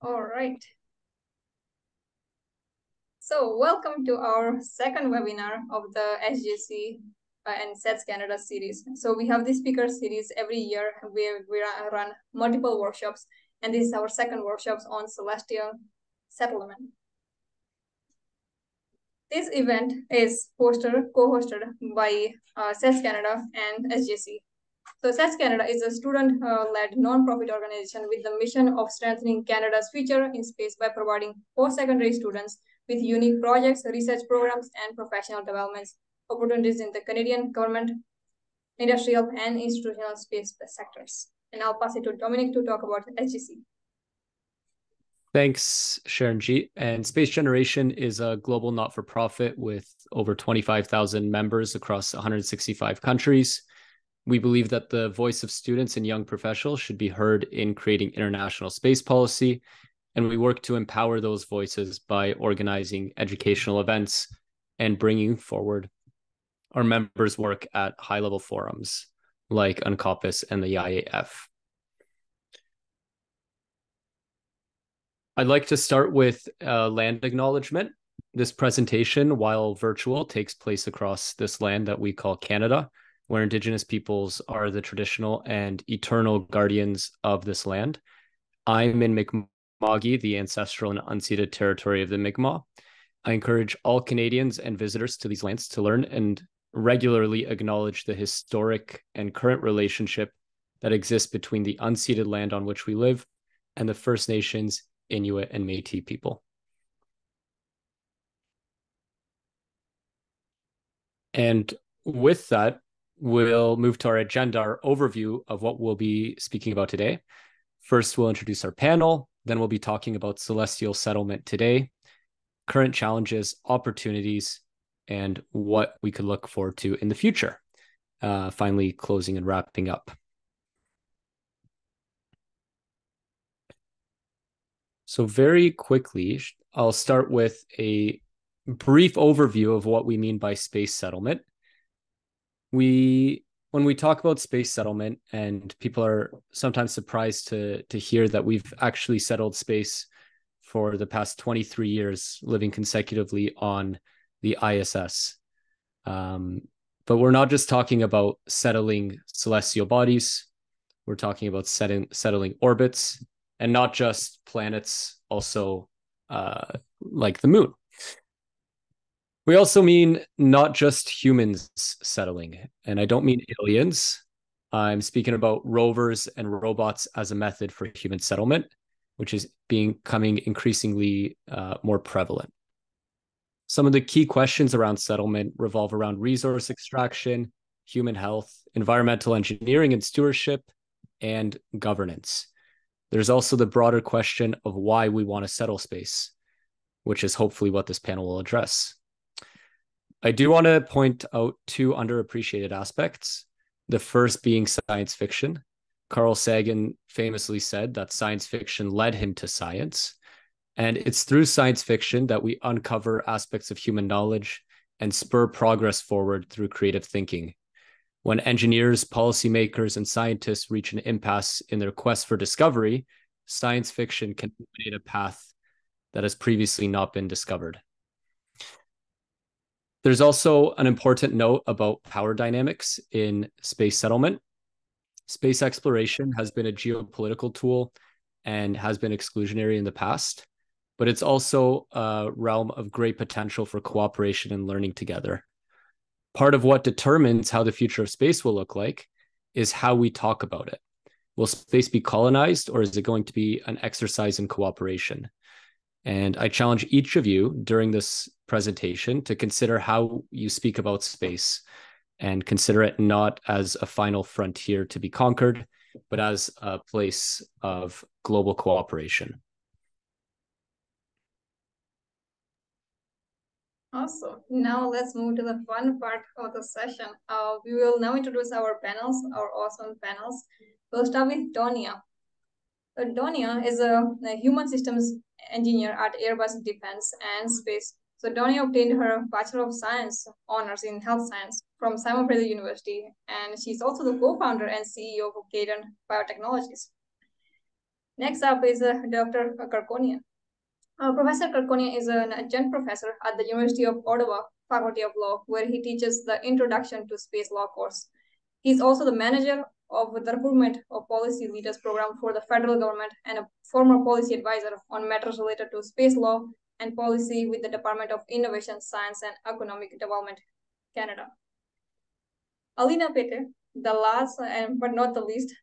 All right. So welcome to our second webinar of the SGAC and SEDS-Canada series. So we have this speaker series every year where we run multiple workshops, and this is our second workshops on celestial settlement. This event is co-hosted by SEDS-Canada and SGAC. So SEDS-Canada is a student-led non-profit organization with the mission of strengthening Canada's future in space by providing post-secondary students with unique projects, research programs, and professional developments opportunities in the Canadian government, industrial, and institutional space sectors. And I'll pass it to Dominic to talk about SGC. Thanks, Sharon G. And Space Generation is a global not-for-profit with over 25,000 members across 165 countries. We believe that the voice of students and young professionals should be heard in creating international space policy, and we work to empower those voices by organizing educational events and bringing forward our members' work at high-level forums like UNCOPUS and the IAF. I'd like to start with land acknowledgement. This presentation, while virtual, takes place across this land that we call Canada, where Indigenous peoples are the traditional and eternal guardians of this land. I'm in Mi'kma'ki, the ancestral and unceded territory of the Mi'kmaq. I encourage all Canadians and visitors to these lands to learn and regularly acknowledge the historic and current relationship that exists between the unceded land on which we live and the First Nations, Inuit, and Métis people. And with that, we'll move to our agenda, our overview of what we'll be speaking about today. First, we'll introduce our panel. Then we'll be talking about celestial settlement today, current challenges, opportunities, and what we could look forward to in the future. Finally, closing and wrapping up. So very quickly, I'll start with a brief overview of what we mean by space settlement. When we talk about space settlement, and people are sometimes surprised to hear that we've actually settled space for the past 23 years, living consecutively on the ISS. But we're not just talking about settling celestial bodies. We're talking about settling orbits, and not just planets, also like the moon. We also mean not just humans settling, and I don't mean aliens. I'm speaking about rovers and robots as a method for human settlement, which is becoming increasingly more prevalent. Some of the key questions around settlement revolve around resource extraction, human health, environmental engineering and stewardship, and governance. There's also the broader question of why we want to settle space, which is hopefully what this panel will address. I do want to point out two underappreciated aspects. The first being science fiction. Carl Sagan famously said that science fiction led him to science. And it's through science fiction that we uncover aspects of human knowledge and spur progress forward through creative thinking. When engineers, policymakers, and scientists reach an impasse in their quest for discovery, science fiction can illuminate a path that has previously not been discovered. There's also an important note about power dynamics in space settlement. Space exploration has been a geopolitical tool and has been exclusionary in the past, but it's also a realm of great potential for cooperation and learning together. Part of what determines how the future of space will look like is how we talk about it. Will space be colonized, or is it going to be an exercise in cooperation? And I challenge each of you during this presentation to consider how you speak about space and consider it not as a final frontier to be conquered, but as a place of global cooperation. Awesome. Now let's move to the fun part of the session. We will now introduce our panels, our awesome panels. We'll start with Donia. So Donia is a human systems engineer at Airbus Defense and Space. So Donia obtained her Bachelor of Science honors in Health Science from Simon Fraser University, and she's also the co-founder and CEO of Cadent Biotechnologies. Next up is Dr. Kirkonian. Professor Kirkonian is an adjunct professor at the University of Ottawa Faculty of Law, where he teaches the Introduction to Space Law course. He's also the manager of the Recruitment of Policy Leaders program for the federal government and a former policy advisor on matters related to space law and policy with the Department of Innovation, Science and Economic Development, Canada. Alina Pete, the last but not the least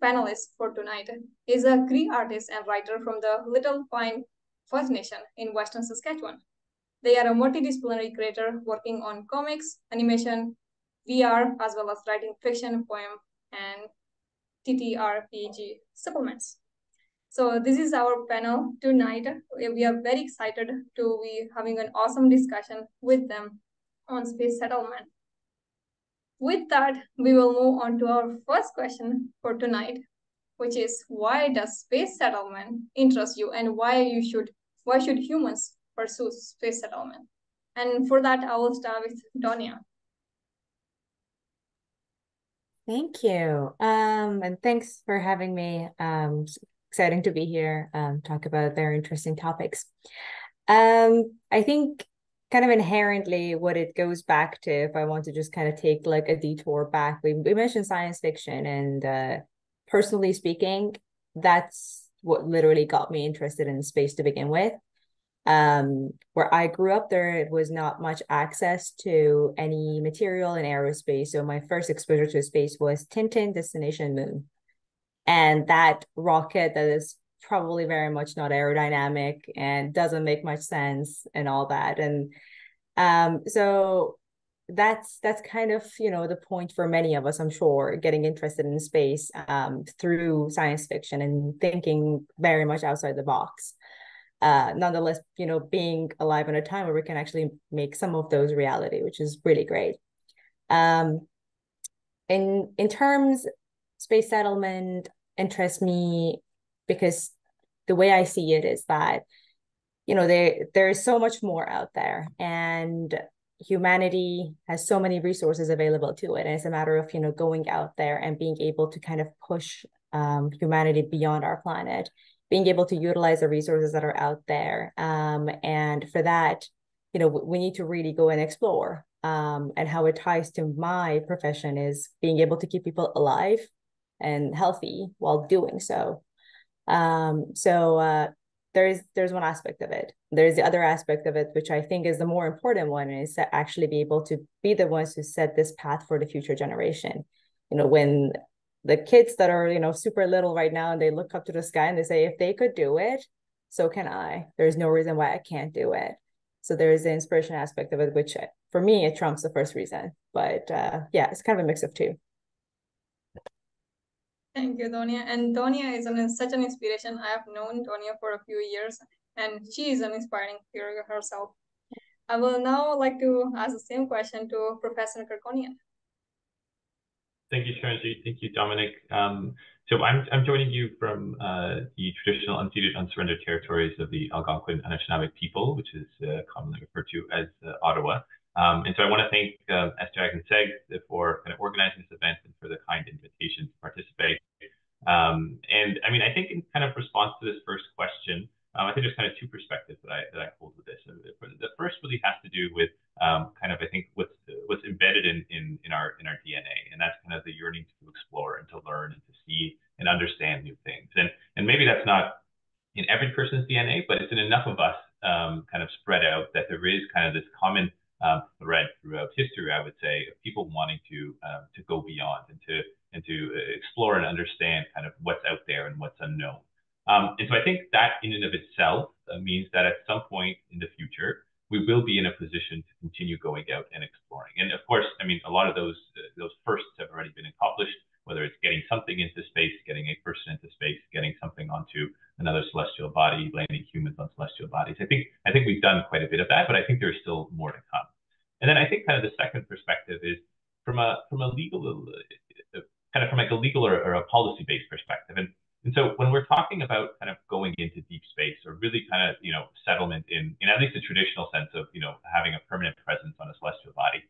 panelist for tonight, is a Cree artist and writer from the Little Pine First Nation in Western Saskatchewan. They are a multidisciplinary creator working on comics, animation, VR, as well as writing fiction, poem, and TTRPG supplements. So this is our panel tonight. We are very excited to be having an awesome discussion with them on space settlement. With that, we will move on to our first question for tonight, which is, why does space settlement interest you, and why should humans pursue space settlement? And for that, I will start with Donia. Thank you. And thanks for having me. Exciting to be here, talk about very interesting topics. I think kind of inherently what it goes back to, if I want to just kind of take like a detour back, we mentioned science fiction, and personally speaking, that's what literally got me interested in space to begin with. Where I grew up, there was not much access to any material in aerospace. So my first exposure to space was Tintin Destination Moon. And that rocket that is probably very much not aerodynamic and doesn't make much sense and all that. And so that's kind of, the point for many of us, I'm sure, getting interested in space through science fiction and thinking very much outside the box. Nonetheless, being alive in a time where we can actually make some of those reality, which is really great. In terms, space settlement interests me because the way I see it is that, there is so much more out there, and humanity has so many resources available to it. And it's a matter of, going out there and being able to kind of push humanity beyond our planet, being able to utilize the resources that are out there. And for that, we need to really go and explore. And how it ties to my profession is being able to keep people alive and healthy while doing so. There's one aspect of it. There's the other aspect of it, which I think is the more important one, is to actually be able to be the ones who set this path for the future generation. When the kids that are, super little right now, and they look up to the sky and they say, if they could do it, so can I. There's no reason why I can't do it. So there is the inspiration aspect of it, which for me, it trumps the first reason. But yeah, it's kind of a mix of two. Thank you, Donia. And Donia is such an inspiration. I have known Donia for a few years, and she is an inspiring figure herself. I will now like to ask the same question to Professor Kirkonian. Thank you, Sharanji. Thank you, Dominic. So I'm joining you from the traditional unceded, unsurrendered territories of the Algonquin Anishinaabe people, which is commonly referred to as Ottawa. And so I want to thank SGAC and SEDS for kind of organizing this event and for the kind invitation to participate. And I mean, I think in kind of response to this first question, I think there's kind of two perspectives that I hold with this. The first really has to do with kind of, I think, what's embedded in our DNA, and that's kind of the yearning to explore and to learn and to see and understand new things. And maybe that's not in every person's DNA, but it's in enough of us kind of spread out that there is kind of this common thread throughout history, I would say, of people wanting to go beyond and to explore and understand kind of what's out there and what's unknown. And so I think that in and of itself means that at some point in the future, we will be in a position to continue going out and exploring. And of course, I mean, a lot of those firsts have already been accomplished, whether it's getting something into space, getting a person into space, getting something onto another celestial body, landing humans on celestial bodies. I think we've done quite a bit of that, but I think there's still more to come. And then I think kind of the second perspective is from a legal, kind of from like a legal or a policy-based perspective. And so when we're talking about kind of going into deep space, or really kind of, settlement in at least a traditional sense of, having a permanent presence on a celestial body,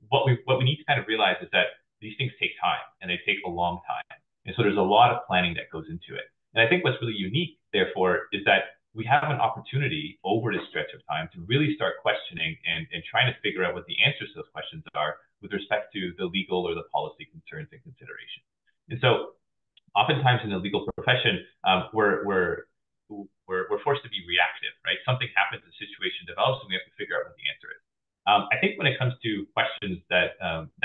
what we need to kind of realize is that these things take time, and they take a long time. And so there's a lot lot of planning that goes into it. And I think what's really unique, therefore, is that we have an opportunity over this stretch of time to really start questioning and trying to figure out what the answers to those questions are with respect to the legal or the policy concerns and considerations. And so oftentimes in the legal profession, we're forced to be reactive, right? Something happens, a situation develops, and we have to figure out what the answer is. I think when it comes to questions that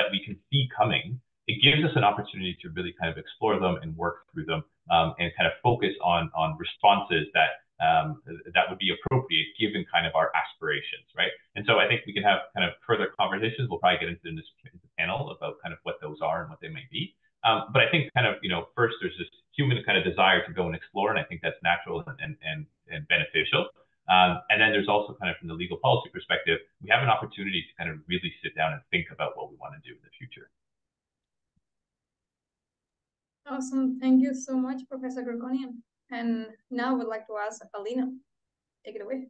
we can see coming, it gives us an opportunity to really kind of explore them and work through them, and kind of focus on responses that would be appropriate given kind of our aspirations, right? And so I think we can have kind of further conversations. We'll probably get into this panel about kind of what those are and what they may be. But I think kind of, first there's this human kind of desire to go and explore, and I think that's natural and beneficial. And then there's also kind of from the legal policy perspective, we have an opportunity to kind of really sit down and think about what we want to do in the future. Awesome. Thank you so much, Professor Gregorian. And now I would like to ask Alina. Take it away.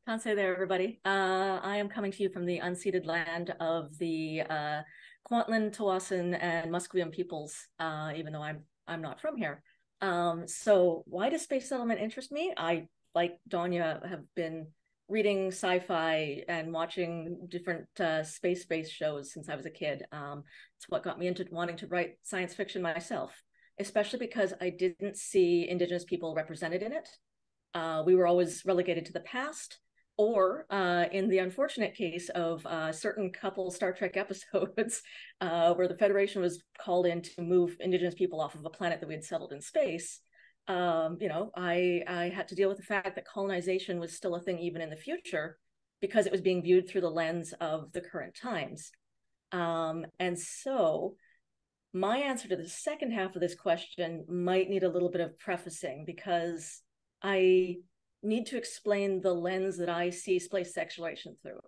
Tanse there, everybody. I am coming to you from the unceded land of the Kwantlen, Tawasin, and Musqueam peoples, even though I'm not from here. So why does space settlement interest me? I, like Danya, have been reading sci-fi and watching different space-based shows since I was a kid. It's what got me into wanting to write science fiction myself, especially because I didn't see Indigenous people represented in it. We were always relegated to the past, or in the unfortunate case of a certain couple Star Trek episodes where the Federation was called in to move Indigenous people off of a planet that we had settled in space. I had to deal with the fact that colonization was still a thing even in the future because it was being viewed through the lens of the current times. And so my answer to the second half of this question might need a little bit of prefacing, because I need to explain the lens that I see space exploration through.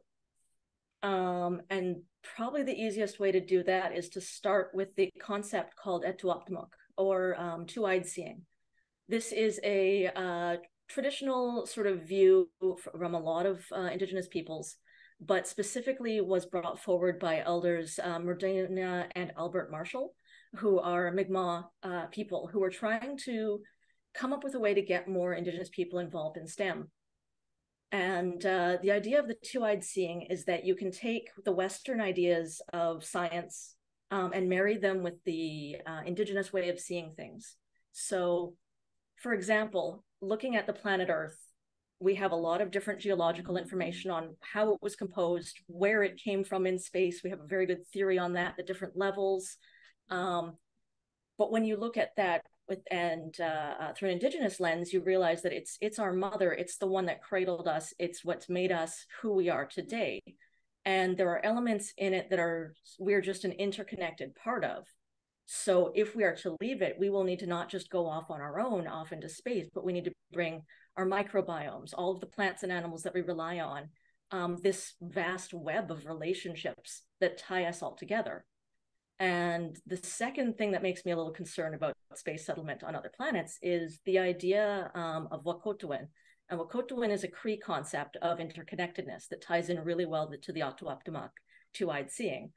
And probably the easiest way to do that is to start with the concept called etuaptamuk, or two-eyed seeing. This is a traditional sort of view from a lot of Indigenous peoples, but specifically was brought forward by elders Murdena and Albert Marshall, who are Mi'kmaq people who are trying to come up with a way to get more Indigenous people involved in STEM. And the idea of the two-eyed seeing is that you can take the Western ideas of science and marry them with the Indigenous way of seeing things. So, for example, looking at the planet Earth, we have a lot of different geological information on how it was composed, where it came from in space. We have a very good theory on that, the different levels. But when you look at that through an Indigenous lens, you realize that it's our mother, it's the one that cradled us, it's what's made us who we are today. And there are elements in it that we're just an interconnected part of. So if we are to leave it, we will need to not just go off on our own, off into space, but we need to bring our microbiomes, all of the plants and animals that we rely on, this vast web of relationships that tie us all together. And the second thing that makes me a little concerned about space settlement on other planets is the idea of Wakotewin. And Wakotewin is a Cree concept of interconnectedness that ties in really well to the Etuaptamuk, two-eyed seeing.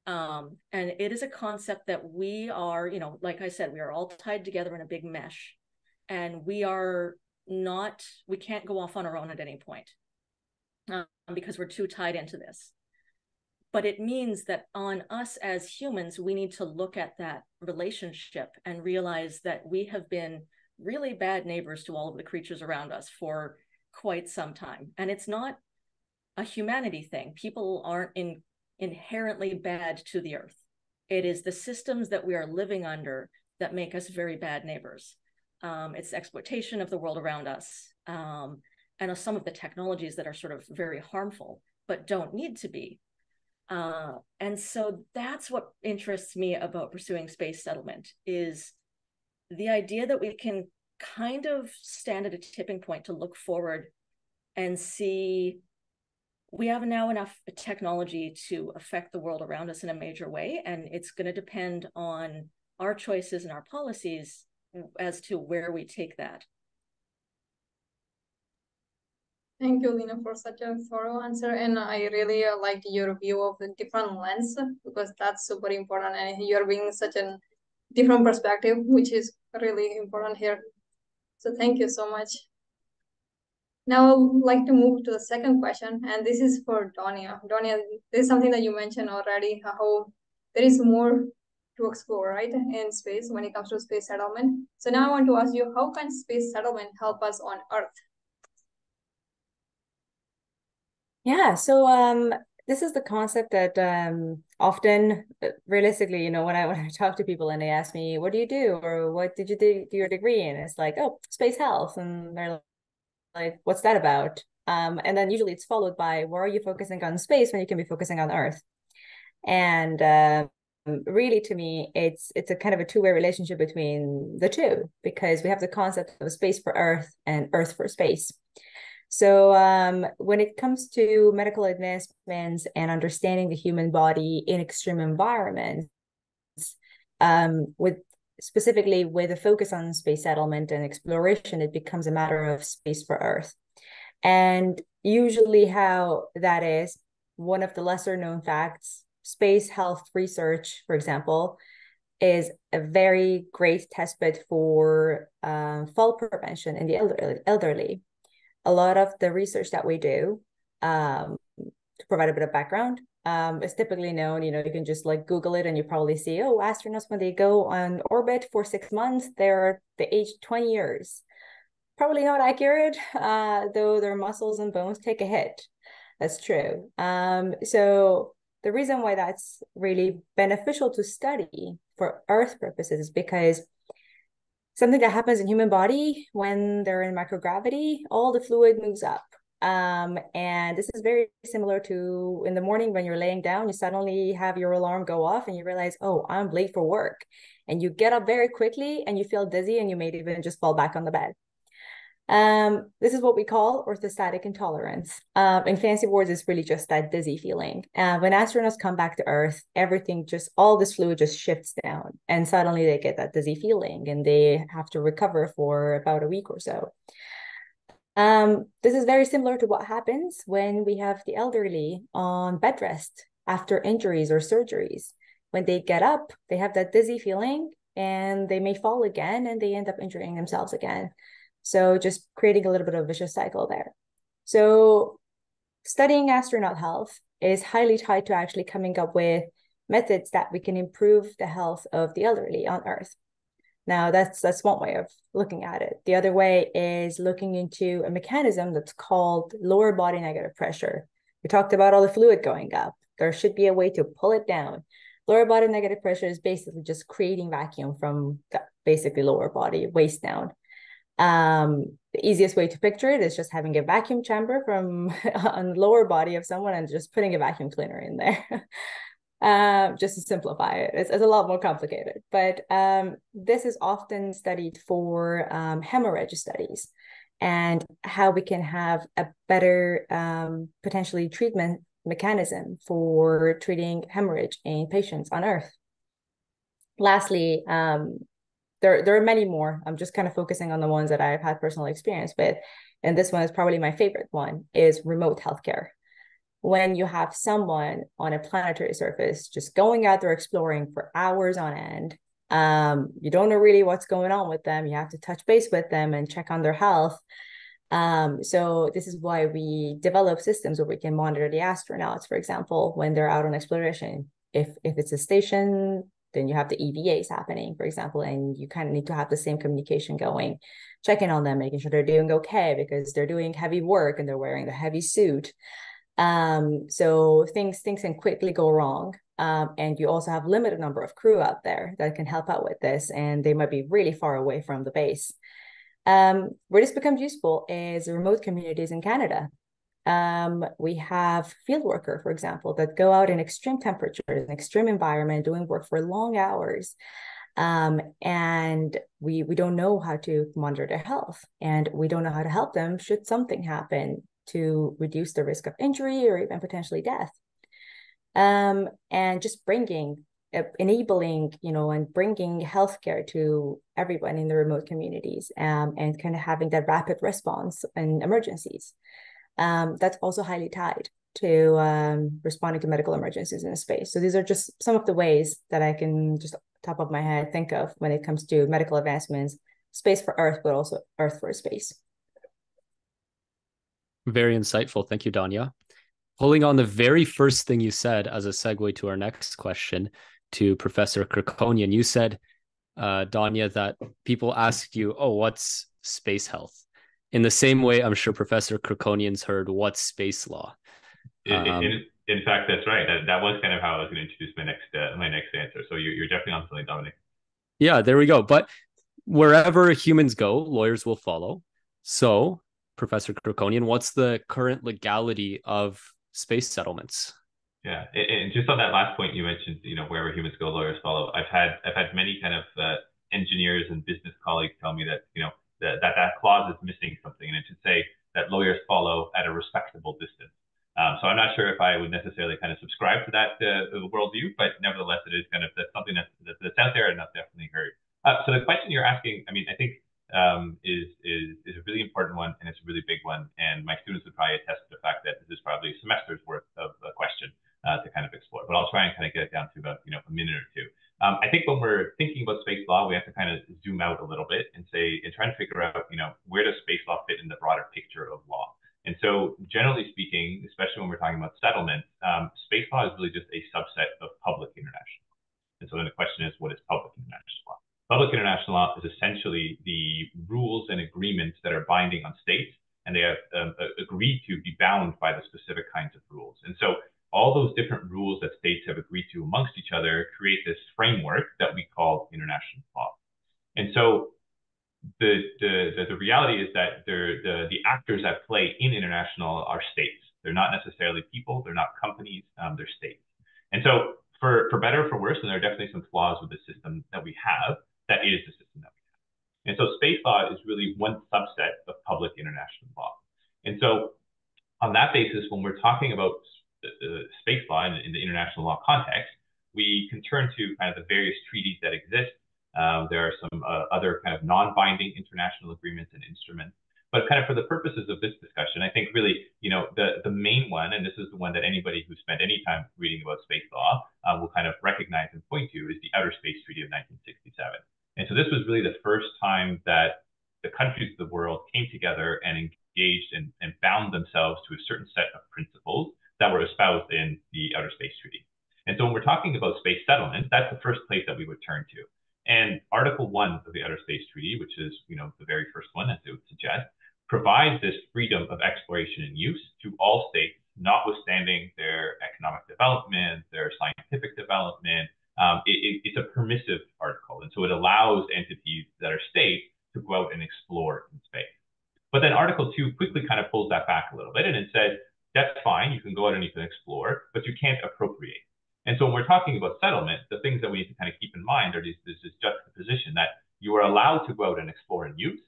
And it is a concept that we are, like I said, we are all tied together in a big mesh, and we can't go off on our own at any point because we're too tied into this. But it means that on us as humans, we need to look at that relationship and realize that we have been really bad neighbors to all of the creatures around us for quite some time. And it's not a humanity thing. People aren't inherently bad to the earth. It is the systems that we are living under that make us very bad neighbors. It's exploitation of the world around us, and some of the technologies that are sort of very harmful, but don't need to be. And so that's what interests me about pursuing space settlement, is the idea that we can kind of stand at a tipping point to look forward and see we have now enough technology to affect the world around us in a major way, and it's going to depend on our choices and our policies as to where we take that. Thank you, Lina, for such a thorough answer. And I really like your view of the different lens, because that's super important. And you're being such an different perspective, which is really important here. So thank you so much. Now I would like to move to the second question, and this is for Donia. Donia, this is something that you mentioned already, how there is more to explore, right, in space when it comes to space settlement. So now I want to ask you, how can space settlement help us on Earth? Yeah, so this is the concept that often, realistically, you know, when I talk to people and they ask me, what do you do, or what did you do your degree in? It's like, oh, space health, and they're like, what's that about? And then usually it's followed by, why are you focusing on space when you can be focusing on Earth? And really, to me, it's a kind of a two-way relationship between the two, because we have the concept of space for Earth and Earth for space. So when it comes to medical advancements and understanding the human body in extreme environments, specifically with a focus on space settlement and exploration, it becomes a matter of space for Earth. And usually how that is, one of the lesser known facts, space health research, for example, is a very great testbed for fall prevention in the elderly. A lot of the research that we do, to provide a bit of background, is typically known, you know, you can just like Google it and you probably see, oh, astronauts, when they go on orbit for 6 months, they're the age 20 years. Probably not accurate, though their muscles and bones take a hit. That's true. So the reason why that's really beneficial to study for Earth purposes is because something that happens in human body when they're in microgravity, all the fluid moves up. And this is very similar to in the morning when you're laying down, you suddenly have your alarm go off and you realize, oh, I'm late for work. And you get up very quickly and you feel dizzy and you may even just fall back on the bed. This is what we call orthostatic intolerance. In fancy words, it's really just that dizzy feeling. When astronauts come back to Earth, everything all this fluid just shifts down, and suddenly they get that dizzy feeling, and they have to recover for about a week or so. This is very similar to what happens when we have the elderly on bed rest after injuries or surgeries. When they get up, they have that dizzy feeling, and they may fall again, and they end up injuring themselves again. So just creating a little bit of a vicious cycle there. So studying astronaut health is highly tied to actually coming up with methods that we can improve the health of the elderly on Earth. Now, that's one way of looking at it. The other way is looking into a mechanism that's called lower body negative pressure. We talked about all the fluid going up. There should be a way to pull it down. Lower body negative pressure is basically just creating vacuum from the basically lower body, waist down. The easiest way to picture it is just having a vacuum chamber from on the lower body of someone and just putting a vacuum cleaner in there. Just to simplify it. It's a lot more complicated, but this is often studied for hemorrhage studies and how we can have a better potentially treatment mechanism for treating hemorrhage in patients on Earth. Lastly, there are many more. I'm just kind of focusing on the ones that I've had personal experience with. And this one is probably my favorite one, is remote healthcare. When you have someone on a planetary surface just going out there exploring for hours on end, you don't know really what's going on with them. You have to touch base with them and check on their health. So this is why we develop systems where we can monitor the astronauts, for example, when they're out on exploration. If it's a station, then you have the EVAs happening, for example, and you kind of need to have the same communication going, checking on them, making sure they're doing okay because they're doing heavy work and they're wearing the heavy suit. So things can quickly go wrong. And you also have limited number of crew out there that can help out with this, and they might be really far away from the base. Where this becomes useful is remote communities in Canada. We have field worker, for example, that go out in extreme temperatures, an extreme environment, doing work for long hours. And we don't know how to monitor their health, and we don't know how to help them should something happen to reduce the risk of injury or even potentially death. And just enabling, and bringing healthcare to everyone in the remote communities, and kind of having that rapid response in emergencies. That's also highly tied to responding to medical emergencies in space. So these are just some of the ways that I can just top of my head think of when it comes to medical advancements, space for Earth, but also Earth for space. Very insightful. Thank you, Danya. Pulling on the very first thing you said as a segue to our next question to Professor Kirkonian, you said, Danya, that people asked you, oh, what's space health? In the same way, I'm sure Professor Kirkonian's heard, what's space law? In fact, that's right. That was kind of how I was going to introduce my next answer. So you're definitely on something, Dominic. Yeah, there we go. But wherever humans go, lawyers will follow. So, Professor Kirkonian, what's the current legality of space settlements? Yeah, and just on that last point you mentioned, wherever humans go, lawyers follow. I've had many kind of engineers and business colleagues tell me that that clause is missing something, and it should say that lawyers follow at a respectable distance. So I'm not sure if I would necessarily kind of subscribe to that worldview, but nevertheless, it is that's something that's out there, and I've definitely heard. So the question you're asking, I mean, I think is a really important one, and it's a really big one. And my students would probably attest to the fact that this is probably a semester's worth of a question to kind of explore. But I'll try and kind of get it down to about a minute or two. I think when we're thinking about space law, we have to kind of zoom out a little bit and try and figure out where does space law fit in the broader picture of law. And so, generally speaking, especially when we're talking about settlements, space law is really just a subset of public international law. And so then the question is, what is public international law? Public international law is essentially the rules and agreements that are binding on states, and they have agreed to be bound by the specific kinds of rules. And so all those different rules that states have agreed to amongst each other create this framework that we call international law. And so the reality is that the actors at play in international are states. They're not necessarily people, they're not companies, they're states. And so for better or for worse, and there are definitely some flaws with the system that we have, that is the system that we have. And so space law is really one subset of public international law. And so on that basis, when we're talking about space law in the international law context, we can turn to kind of the various treaties that exist. There are some other kind of non-binding international agreements and instruments. But kind of for the purposes of this discussion, I think really, the main one, and this is the one that anybody who spent any time reading about space law will kind of recognize and point to, is the Outer Space Treaty of 1967. And so this was really the first time that the countries of the world came together and engaged and bound themselves to a certain set of principles that were espoused in the Outer Space Treaty. And so when we're talking about space settlement, that's the first place that we would turn to. And Article 1 of the Outer Space Treaty, which is, the very first one, as it would suggest, provides this freedom of exploration and use to all states, notwithstanding their economic development, their scientific development. It's a permissive article. And so it allows entities that are states to go out and explore in space. But then Article 2 quickly kind of pulls that back a little bit, and it says, that's fine, you can go out and you can explore, but you can't appropriate. And so when we're talking about settlement, the things that we need to kind of keep in mind are this juxtaposition that you are allowed to go out and explore and use,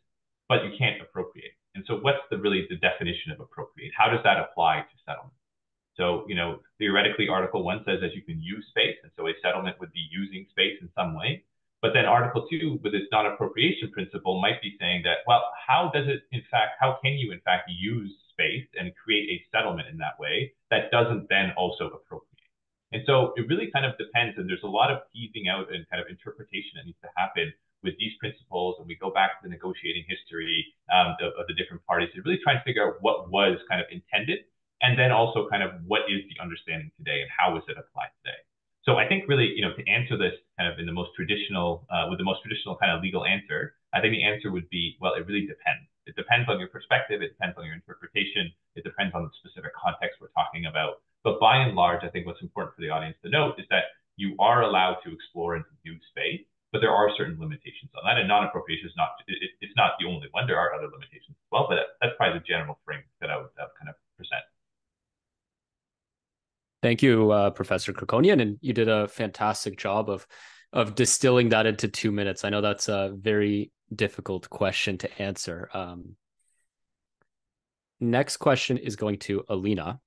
but you can't appropriate. And so what's really the definition of appropriate? How does that apply to settlement? So, theoretically, Article 1 says that you can use space, and so a settlement would be using space in some way. But then Article 2, with its non-appropriation principle, might be saying that, well, how can you in fact use space and create a settlement in that way that doesn't then also appropriate? And so it really kind of depends, and there's a lot of teasing out and kind of interpretation that needs to happen with these principles. And we go back to the negotiating history of the different parties to really try and figure out what was kind of intended, and then also kind of what is the understanding today and how is it applied today. So I think really, to answer this kind of in the most traditional, with the most traditional kind of legal answer, I think the answer would be, well, it really depends. It depends on your perspective. It depends on your interpretation. It depends on the specific context we're talking about. But by and large, I think what's important for the audience to note is that you are allowed to explore and to use space, but there are certain limitations on that. And non-appropriation is not, it's not the only one. There are other limitations as well, but that's probably the general frame that I would kind of present. Thank you, Professor Kirkonian, and you did a fantastic job of distilling that into 2 minutes. I know that's a very difficult question to answer. Next question is going to Alina,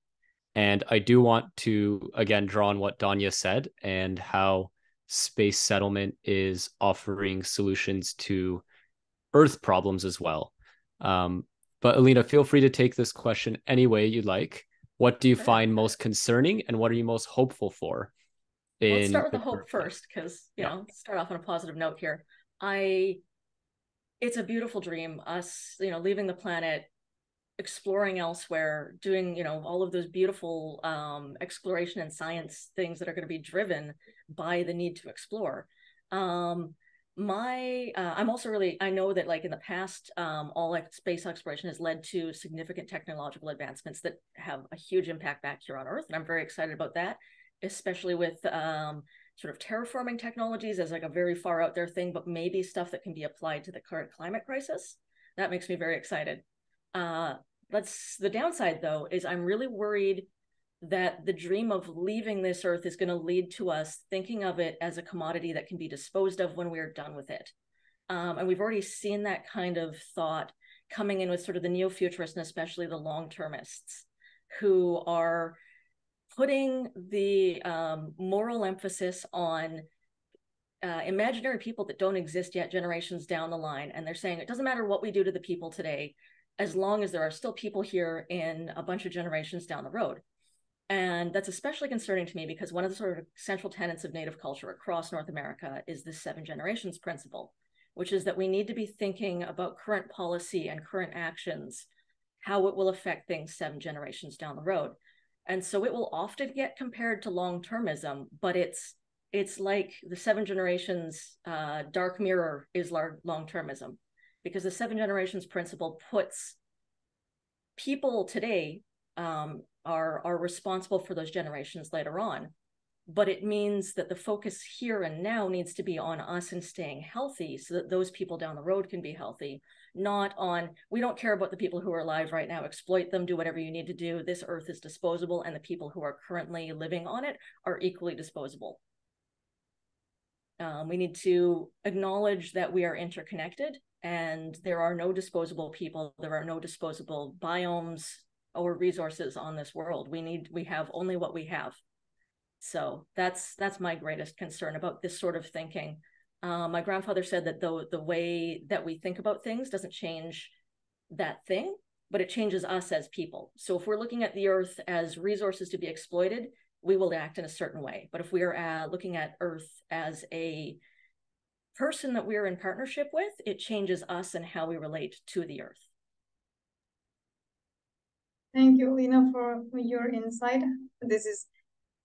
and I do want to, again, draw on what Danya said and how space settlement is offering solutions to Earth problems as well. But Alina, feel free to take this question any way you'd like. What do you find most concerning, and what are you most hopeful for Let's start with the the hope first, because you Yeah. know, start off on a positive note here. It's a beautiful dream, us, you know, leaving the planet, exploring elsewhere, doing, you know, all of those beautiful exploration and science things that are going to be driven by the need to explore. I'm also really, I know that like in the past, all like space exploration has led to significant technological advancements that have a huge impact back here on Earth, and I'm very excited about that, especially with sort of terraforming technologies as like a very far out there thing, but maybe stuff that can be applied to the current climate crisis. That makes me very excited. The downside though is I'm really worried that the dream of leaving this earth is going to lead to us thinking of it as a commodity that can be disposed of when we're done with it. And we've already seen that kind of thought coming in with sort of the neo-futurists, and especially the long-termists, who are putting the moral emphasis on imaginary people that don't exist yet generations down the line. And they're saying it doesn't matter what we do to the people today, as long as there are still people here in a bunch of generations down the road. And that's especially concerning to me because one of the sort of central tenets of Native culture across North America is the 7 generations principle, which is that we need to be thinking about current policy and current actions, how it will affect things 7 generations down the road. And so it will often get compared to long-termism, but it's like the 7 generations dark mirror is long-termism, because the 7 generations principle puts people today are responsible for those generations later on. But it means that the focus here and now needs to be on us and staying healthy so that those people down the road can be healthy, not on, we don't care about the people who are alive right now, exploit them, do whatever you need to do. This earth is disposable, and the people who are currently living on it are equally disposable. We need to acknowledge that we are interconnected, and there are no disposable people, there are no disposable biomes or resources on this world. We have only what we have. So that's my greatest concern about this sort of thinking. My grandfather said that the way that we think about things doesn't change that thing, but it changes us as people. So if we're looking at the earth as resources to be exploited, we will act in a certain way. But if we are looking at earth as a person that we're in partnership with, it changes us and how we relate to the earth. Thank you, Lena, for your insight. This is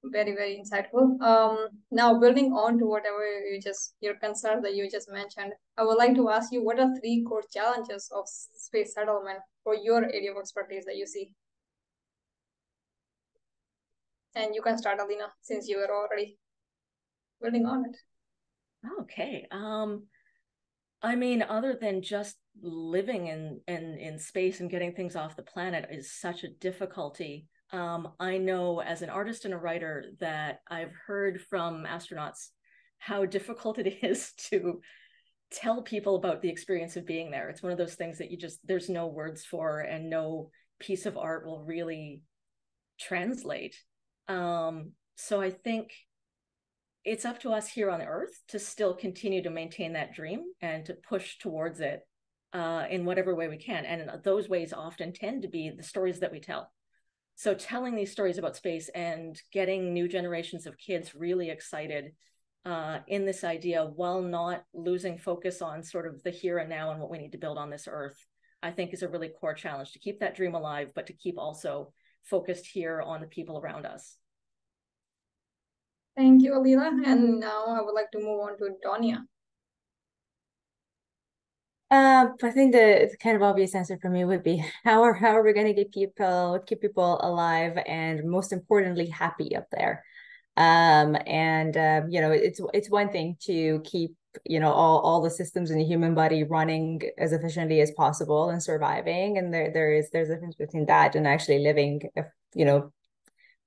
very, very insightful. Now, building on to whatever your concerns that you just mentioned, I would like to ask you, what are 3 core challenges of space settlement for your area of expertise that you see? And you can start, Alina, since you are already building on it. Okay. I mean, other than just living in space and getting things off the planet is such a difficulty. I know as an artist and a writer that I've heard from astronauts how difficult it is to tell people about the experience of being there. It's one of those things that there's no words for, and no piece of art will really translate. So I think it's up to us here on Earth to still continue to maintain that dream and to push towards it in whatever way we can. And those ways often tend to be the stories that we tell. So telling these stories about space and getting new generations of kids really excited in this idea while not losing focus on sort of the here and now and what we need to build on this earth, I think is a really core challenge, to keep that dream alive, but to keep also focused here on the people around us. Thank you, Alina. And now I would like to move on to Donia. I think the kind of obvious answer for me would be how are we going to keep people alive and most importantly happy up there. You know, it's one thing to keep, you know, all the systems in the human body running as efficiently as possible and surviving, and there's a difference between that and actually living, you know,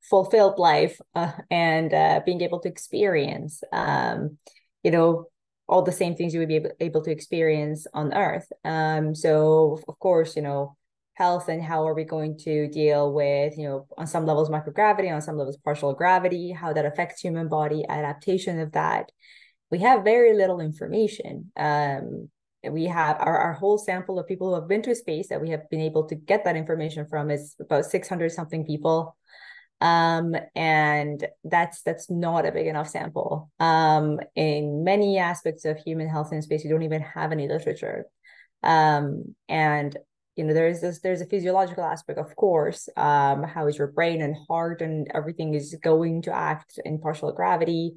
fulfilled life and being able to experience you know, all the same things you would be able to experience on Earth. So of course, you know, health and how are we going to deal with, you know, on some levels microgravity, on some levels partial gravity, how that affects human body, adaptation of that. We have very little information. We have our whole sample of people who have been to space that we have been able to get that information from is about 600 something people. And that's not a big enough sample. In many aspects of human health in space, you don't even have any literature. And there's a physiological aspect, of course. How is your brain and heart and everything is going to act in partial gravity?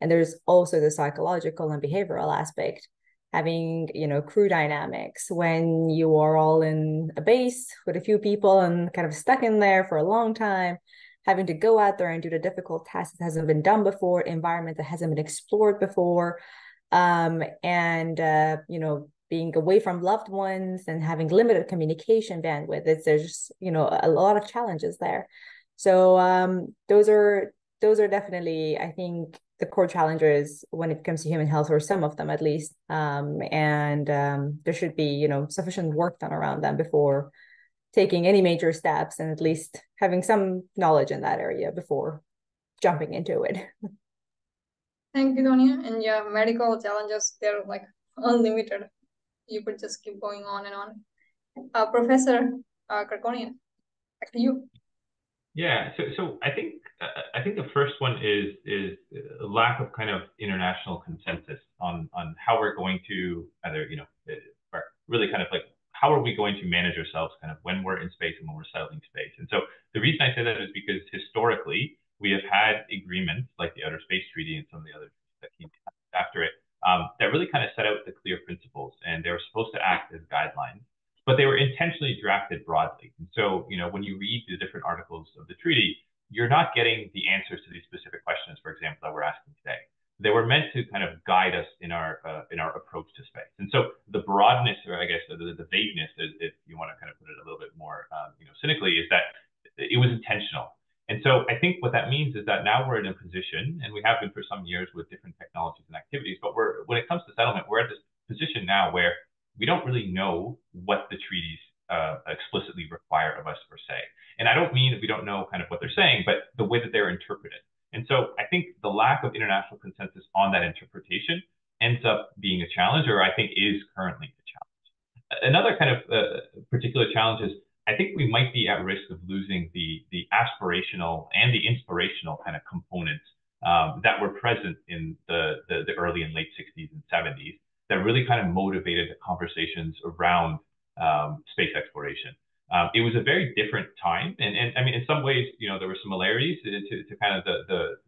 And there's also the psychological and behavioral aspect, having crew dynamics when you are all in a base with a few people and kind of stuck in there for a long time, having to go out there and do the difficult tasks that hasn't been done before, environment that hasn't been explored before, and being away from loved ones and having limited communication bandwidth. There's just a lot of challenges there. So those are definitely, I think, the core challenges when it comes to human health, or some of them at least. And there should be sufficient work done around them before taking any major steps, and at least having some knowledge in that area before jumping into it. Thank you, Donia. And yeah, medical challenges, they're like unlimited. You could just keep going on and on. Professor Kirkonian, back to you. Yeah, so I think the first one is a lack of kind of international consensus on how we're going to either or really kind of like how are we going to manage ourselves kind of when we're in space and when we're settling space. And so the reason I say that is because historically we have had agreements like the Outer Space Treaty and some of the other that came after it that really kind of set out the clear principles, and they were supposed to act as guidelines, but they were intentionally drafted broadly. And so, when you read the different articles of the treaty, you're not getting the answers to these specific questions, for example, that we're asking today. They were meant to kind of guide us in our approach to space. And so the broadness, or I guess the vagueness, if you want to kind of put it a little bit more, cynically, is that it was intentional. And so I think what that means is that now we're in a position, and we have been for some years with different technologies and activities, but when it comes to settlement, we're at this position now where we don't really know what the treaties explicitly require of us per se. And I don't mean that we don't know kind of what they're saying, but the way that they're interpreted. And so I think the lack of international consensus on that interpretation ends up being a challenge, or I think is currently a challenge. Another kind of particular challenge is I think we might be at risk of losing the aspirational and the inspirational kind of components that were present in the early and late 60s and 70s that really kind of motivated the conversations around space exploration. It was a very different time, and I mean, in some ways, there were similarities to kind of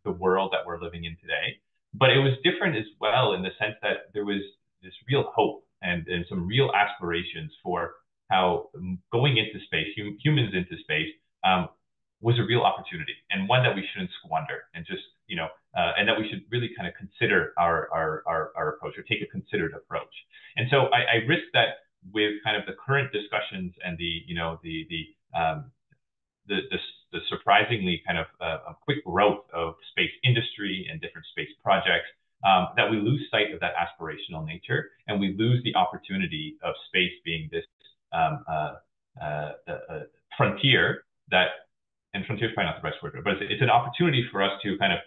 the world that we're living in today, but it was different as well in the sense that there was this real hope and some real aspirations for how going into space, humans into space, was a real opportunity, and one that we shouldn't squander, and just and that we should really kind of consider our approach, or take a considered approach. And so I risk that with kind of the current discussions and the surprisingly kind of quick growth of space industry and different space projects, that we lose sight of that aspirational nature, and we lose the opportunity of space being this frontier and frontier is probably not the best word, but it's an opportunity for us to kind of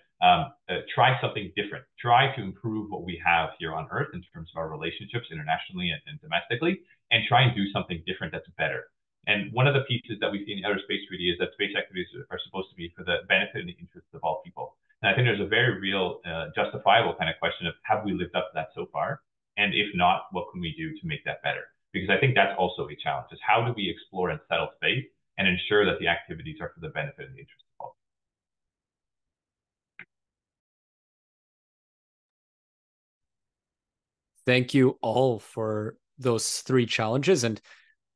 try something different, try to improve what we have here on Earth in terms of our relationships internationally and domestically, and try and do something different that's better. And one of the pieces that we see in the Outer Space Treaty is that space activities are supposed to be for the benefit and the interests of all people. And I think there's a very real, justifiable kind of question of, have we lived up to that so far? And if not, what can we do to make that better? Because I think that's also a challenge, is how do we explore and settle space and ensure that the activities are for the benefit and the interest of all? Thank you all for those three challenges. And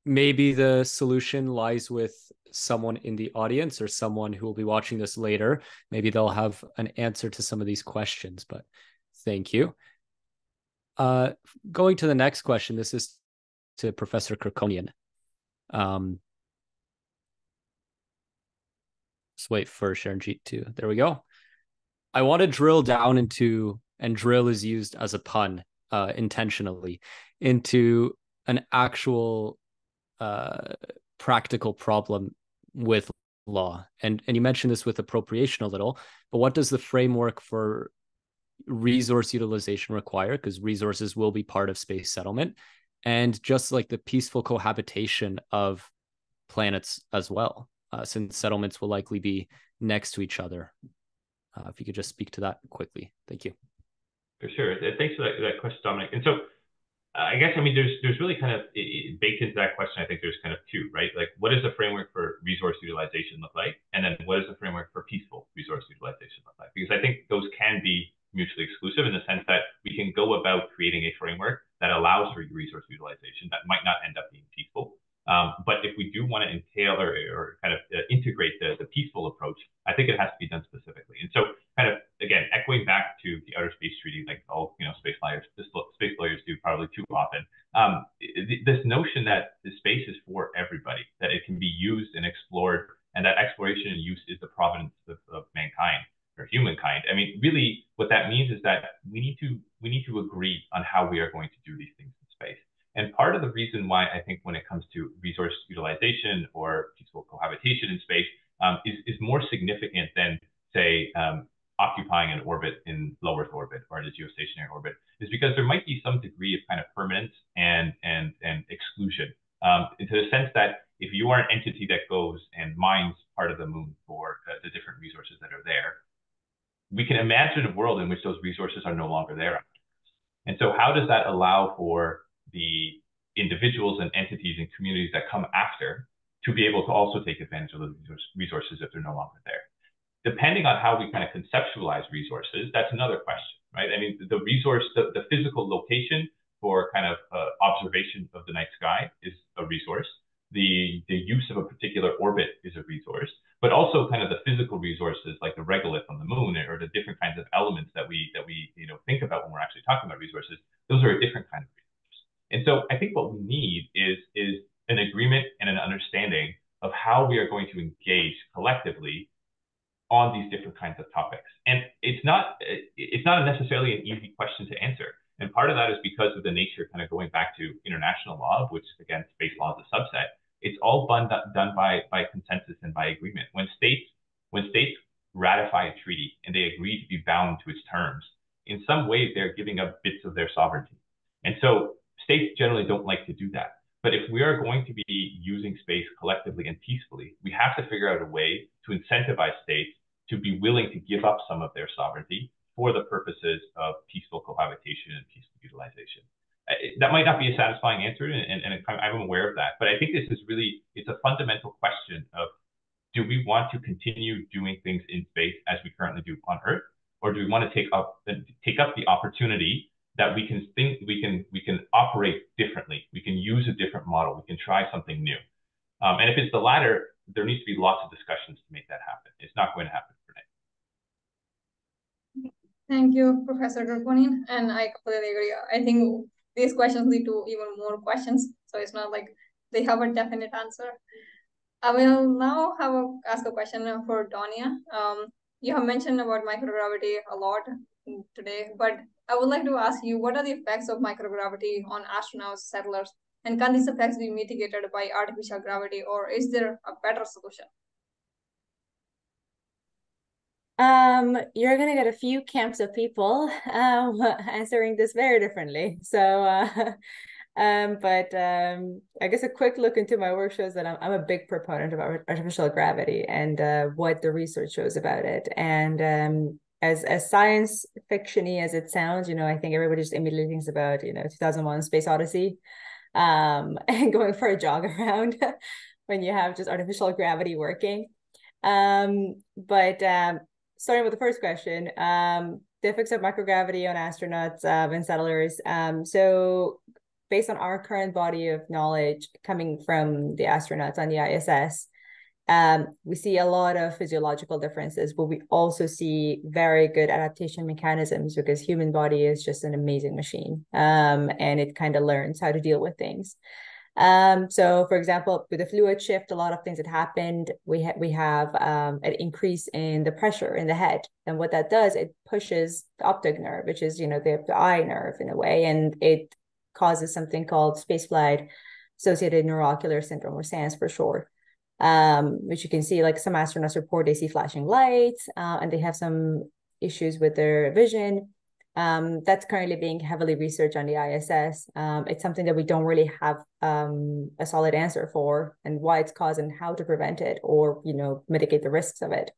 maybe the solution lies with someone in the audience or someone who will be watching this later. Maybe they'll have an answer to some of these questions, but thank you. Going to the next question, this is to Professor Kirkonian. Let's wait for Sharanjit too. There we go. I want to drill down into, and drill is used as a pun intentionally, into an actual practical problem with law. And you mentioned this with appropriation a little, but what does the framework for resource utilization require? Because resources will be part of space settlement, and just like the peaceful cohabitation of planets as well, since settlements will likely be next to each other. If you could just speak to that quickly. Thank you. For sure. Thanks for that question, Dominic. And so I guess, I mean, there's really kind of baked into that question, I think there's kind of two, right? Like, what does the framework for resource utilization look like? And then what does the framework for peaceful resource utilization look like? Because I think those can be mutually exclusive in the sense that we can go about creating a framework that allows for resource utilization that might not end up being peaceful. But if we do want to entail or kind of integrate the peaceful approach, I think it has to be done specifically. And so kind of, again, echoing back to the Outer Space Treaty, like all, space lawyers do probably too often, this notion that the space is for everybody, that it can be used and explored, and that exploration and use is the providence of mankind or humankind. I mean, really what that means is that we need to agree on how we are going to do these things in space. And part of the reason why I think when it comes to resource utilization or peaceful cohabitation in space is more significant than, say, occupying an orbit in low Earth orbit or in a geostationary orbit, is because there might be some degree of kind of permanence and exclusion, to the sense that if you are an entity that goes and mines part of the moon for the different resources that are there, we can imagine a world in which those resources are no longer there. And so how does that allow for the individuals and entities and communities that come after to be able to also take advantage of those resources if they're no longer there? Depending on how we kind of conceptualize resources, that's another question, right? I mean, the resource, the physical location for kind of observation of the night sky is a resource. The use of a particular orbit is a resource, but also kind of the physical resources like the regolith on the moon or the different kinds of elements that we think about when we're actually talking about resources. Those are a different kind of resource. And so I think what we need is an agreement and an understanding of how we are going to engage collectively on these different kinds of topics. And it's not necessarily an easy question to answer. And part of that is because of the nature, kind of going back to international law, of which, again, space law is a subset. It's all done by consensus and by agreement. When states ratify a treaty and they agree to be bound to its terms, in some ways they're giving up bits of their sovereignty. And so states generally don't like to do that. But if we are going to be using space collectively and peacefully, we have to figure out a way to incentivize states to be willing to give up some of their sovereignty for the purposes of peaceful cohabitation and peaceful utilization. That might not be a satisfying answer, and I'm aware of that, but I think this is really, it's a fundamental question of, do we want to continue doing things in space as we currently do on Earth, or do we want to take up the opportunity that we can operate differently, we can use a different model, we can try something new, and if it's the latter, there needs to be lots of discussions to make that happen. It's not going to happen overnight. Thank you, Professor Draconin, and I completely agree. I think these questions lead to even more questions, so it's not like they have a definite answer. I will now ask a question for Donia. You have mentioned about microgravity a lot today, but I would like to ask you, what are the effects of microgravity on astronauts, settlers, and can these effects be mitigated by artificial gravity, or is there a better solution? You're gonna get a few camps of people answering this very differently. So, I guess a quick look into my work shows that I'm a big proponent of artificial gravity and what the research shows about it. And as science fiction-y as it sounds, I think everybody just immediately thinks about 2001: Space Odyssey, and going for a jog around when you have just artificial gravity working. Starting with the first question, the effects of microgravity on astronauts and settlers. So based on our current body of knowledge coming from the astronauts on the ISS, we see a lot of physiological differences, but we also see very good adaptation mechanisms because human body is just an amazing machine, and it kind of learns how to deal with things. So for example, with the fluid shift, a lot of things that happened, we have an increase in the pressure in the head. And what that does, it pushes the optic nerve, which is, the eye nerve in a way, and it causes something called spaceflight associated neuroocular syndrome, or SANS for short, which you can see, like some astronauts report they see flashing lights, and they have some issues with their vision. That's currently being heavily researched on the ISS. It's something that we don't really have a solid answer for, and why it's caused and how to prevent it or, mitigate the risks of it.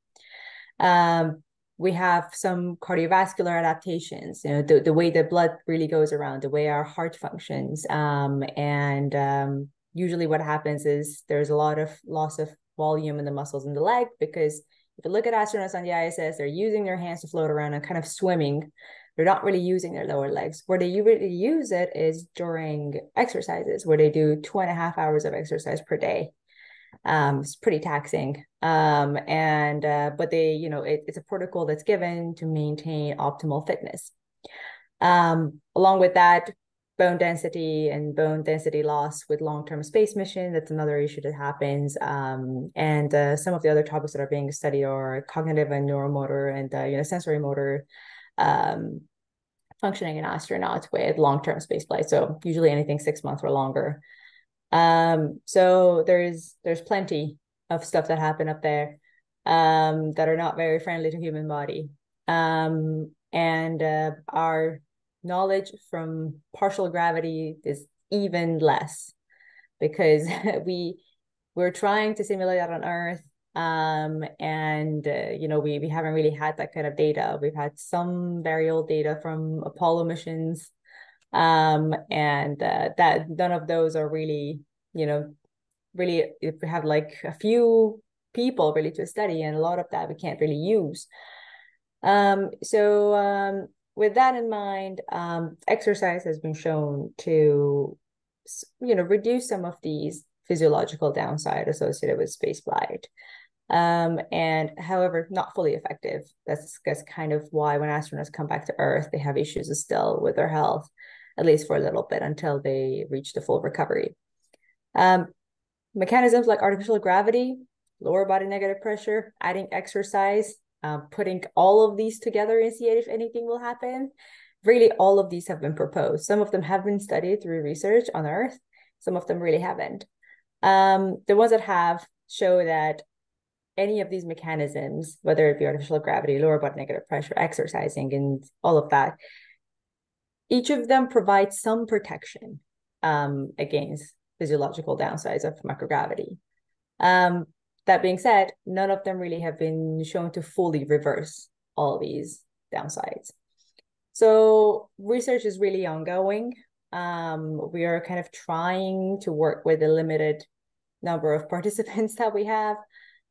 We have some cardiovascular adaptations, you know, the way the blood really goes around, the way our heart functions. Usually what happens is there's a lot of loss of volume in the muscles in the leg, because if you look at astronauts on the ISS, they're using their hands to float around and kind of swimming. They're not really using their lower legs. Where they really use it is during exercises, where they do 2.5 hours of exercise per day. It's pretty taxing. But they, you know, it's a protocol that's given to maintain optimal fitness. Along with that, bone density and bone density loss with long-term space mission, that's another issue that happens. Some of the other topics that are being studied are cognitive and neuromotor and, you know, sensory motor functioning in astronauts with long-term space flight. So usually anything 6 months or longer. So there's plenty of stuff that happen up there that are not very friendly to human body. Our knowledge from partial gravity is even less, because we're trying to simulate that on Earth. You know, we haven't really had that kind of data. We've had some very old data from Apollo missions, that none of those are really, you know, really, if we have like a few people really to study, and a lot of that we can't really use. With that in mind, exercise has been shown to, you know, reduce some of these physiological downside associated with spaceflight. However, not fully effective. That's kind of why when astronauts come back to Earth, they have issues still with their health, at least for a little bit, until they reach the full recovery. Mechanisms like artificial gravity, lower body negative pressure, adding exercise, putting all of these together and see if anything will happen. Really, all of these have been proposed. Some of them have been studied through research on Earth. Some of them really haven't. The ones that have show that any of these mechanisms, whether it be artificial gravity, lower body negative pressure, exercising, and all of that, each of them provides some protection against physiological downsides of microgravity. That being said, none of them really have been shown to fully reverse all these downsides. So research is really ongoing. We are kind of trying to work with the limited number of participants that we have,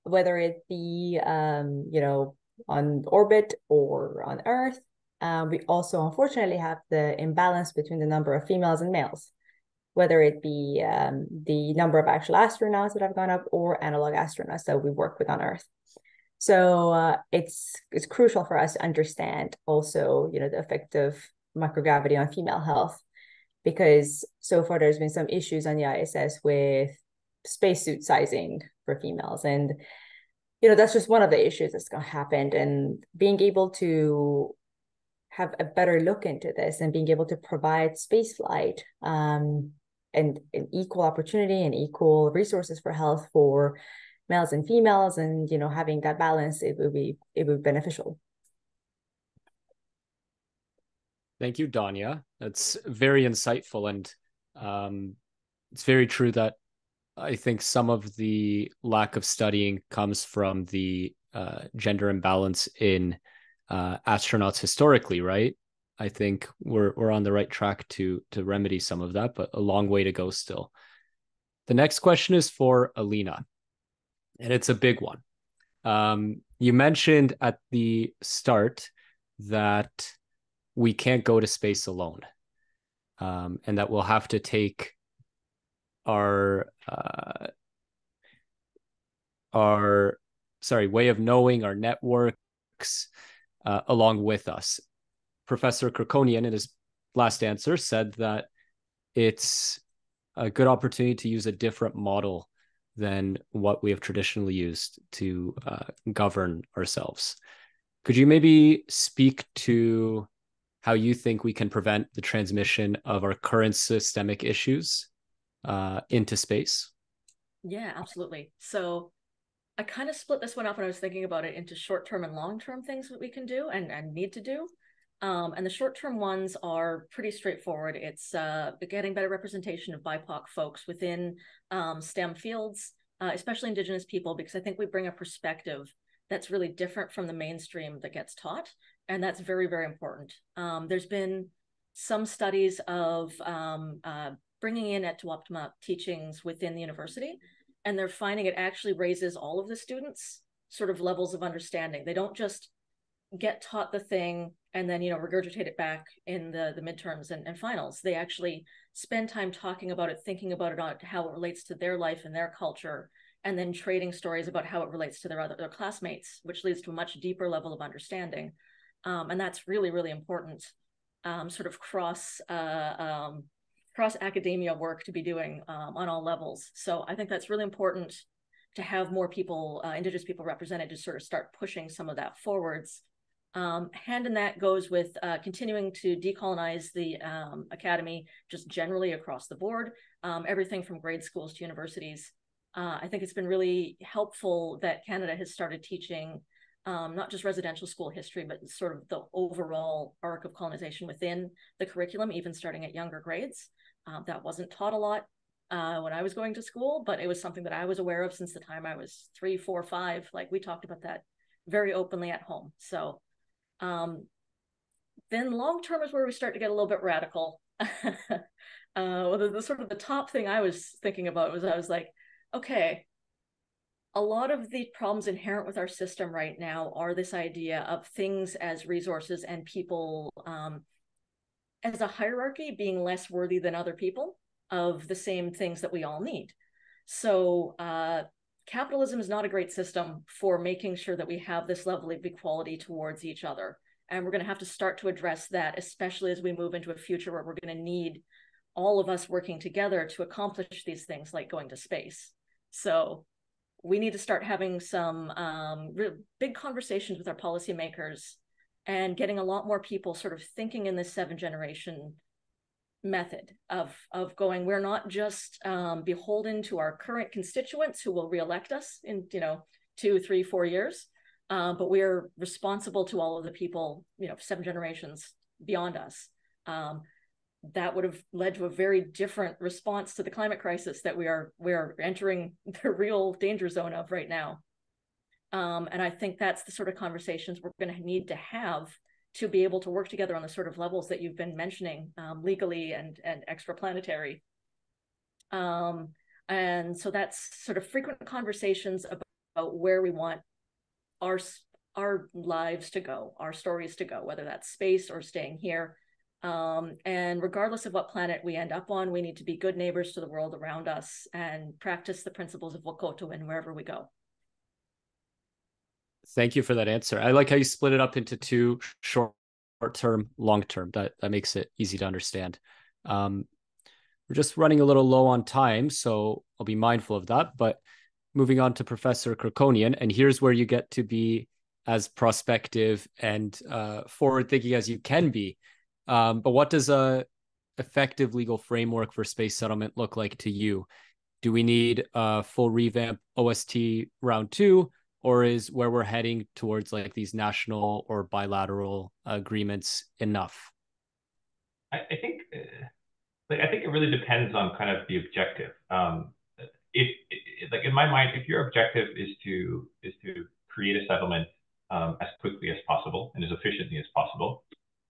whether it be, you know, on orbit or on Earth. We also, unfortunately, have the imbalance between the number of females and males, whether it be the number of actual astronauts that have gone up or analog astronauts that we work with on Earth. So it's crucial for us to understand also, you know, the effect of microgravity on female health, because so far there's been some issues on the ISS with spacesuit sizing for females. And, you know, that's just one of the issues that's going to happen. And being able to have a better look into this and being able to provide spaceflight and an equal opportunity and equal resources for health for males and females, and, you know, having that balance, it would be beneficial. Thank you, Danya. That's very insightful, and it's very true that I think some of the lack of studying comes from the gender imbalance in astronauts historically, right? I think we're on the right track to remedy some of that, but a long way to go still. The next question is for Alina, and it's a big one. You mentioned at the start that we can't go to space alone, and that we'll have to take our way of knowing, our networks, along with us. Professor Kirkonian, in his last answer, said that it's a good opportunity to use a different model than what we have traditionally used to govern ourselves. Could you maybe speak to how you think we can prevent the transmission of our current systemic issues into space? Yeah, absolutely. So I kind of split this one up when I was thinking about it into short-term and long-term things that we can do and need to do. And the short-term ones are pretty straightforward. It's getting better representation of BIPOC folks within STEM fields, especially Indigenous people, because I think we bring a perspective that's really different from the mainstream that gets taught. And that's very, very important. There's been some studies of bringing in Etuaptma teachings within the university, and they're finding it actually raises all of the students' sort of levels of understanding. They don't just get taught the thing and then, regurgitate it back in the midterms and finals. They actually spend time talking about it, thinking about it, how it relates to their life and their culture, and then trading stories about how it relates to their classmates, which leads to a much deeper level of understanding. And that's really, really important, sort of cross academia work to be doing on all levels. So I think that's really important to have more people, Indigenous people represented, to sort of start pushing some of that forwards. Hand in that goes with continuing to decolonize the academy just generally across the board, everything from grade schools to universities. I think it's been really helpful that Canada has started teaching not just residential school history, but sort of the overall arc of colonization within the curriculum, even starting at younger grades. That wasn't taught a lot when I was going to school, but it was something that I was aware of since the time I was 3, 4, 5. Like, we talked about that very openly at home. So then long term is where we start to get a little bit radical. The sort of the top thing I was thinking about was, I was like, okay, a lot of the problems inherent with our system right now are this idea of things as resources and people as a hierarchy being less worthy than other people of the same things that we all need. So capitalism is not a great system for making sure that we have this level of equality towards each other. And we're going to have to start to address that, especially as we move into a future where we're going to need all of us working together to accomplish these things, like going to space. So we need to start having some big conversations with our policymakers and getting a lot more people sort of thinking in this 7th-generation method of going, we're not just beholden to our current constituents who will reelect us in 2, 3, 4 years, but we're responsible to all of the people 7 generations beyond us. That would have led to a very different response to the climate crisis that we are entering the real danger zone of right now. And I think that's the sort of conversations we're going to need to have to be able to work together on the sort of levels that you've been mentioning, legally and extraplanetary. And so that's sort of frequent conversations about where we want our lives to go, our stories to go, whether that's space or staying here. And regardless of what planet we end up on, we need to be good neighbors to the world around us and practice the principles of Wakoto wherever we go. Thank you for that answer. I like how you split it up into 2, short-term, long-term. That makes it easy to understand. We're just running a little low on time, so I'll be mindful of that. But moving on to Professor Kirkonian, and here's where you get to be as prospective and forward-thinking as you can be. But what does a effective legal framework for space settlement look like to you? Do we need a full revamp OST round 2? Or is where we're heading towards like these national or bilateral agreements enough? I think it really depends on kind of the objective. If like in my mind, if your objective is to create a settlement as quickly as possible and as efficiently as possible,